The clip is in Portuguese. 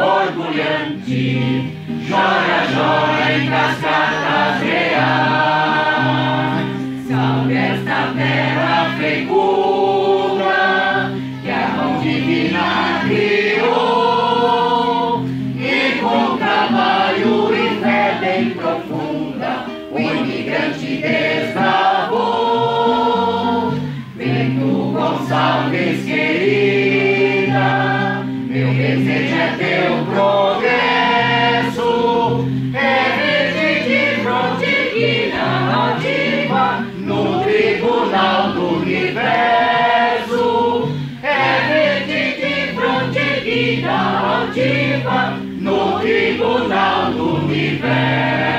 orgulhante, chora, chora em cascatas reais. Salve esta terra fecunda que a mão divina criou, e com trabalho e fé bem profunda o imigrante desbravou. Bento Gonçalves querida, meu desejo é teu progresso, é verde de fronte guina ativa no Tribunal do Universo, é verde de fronte guina ativa no Tribunal do Universo.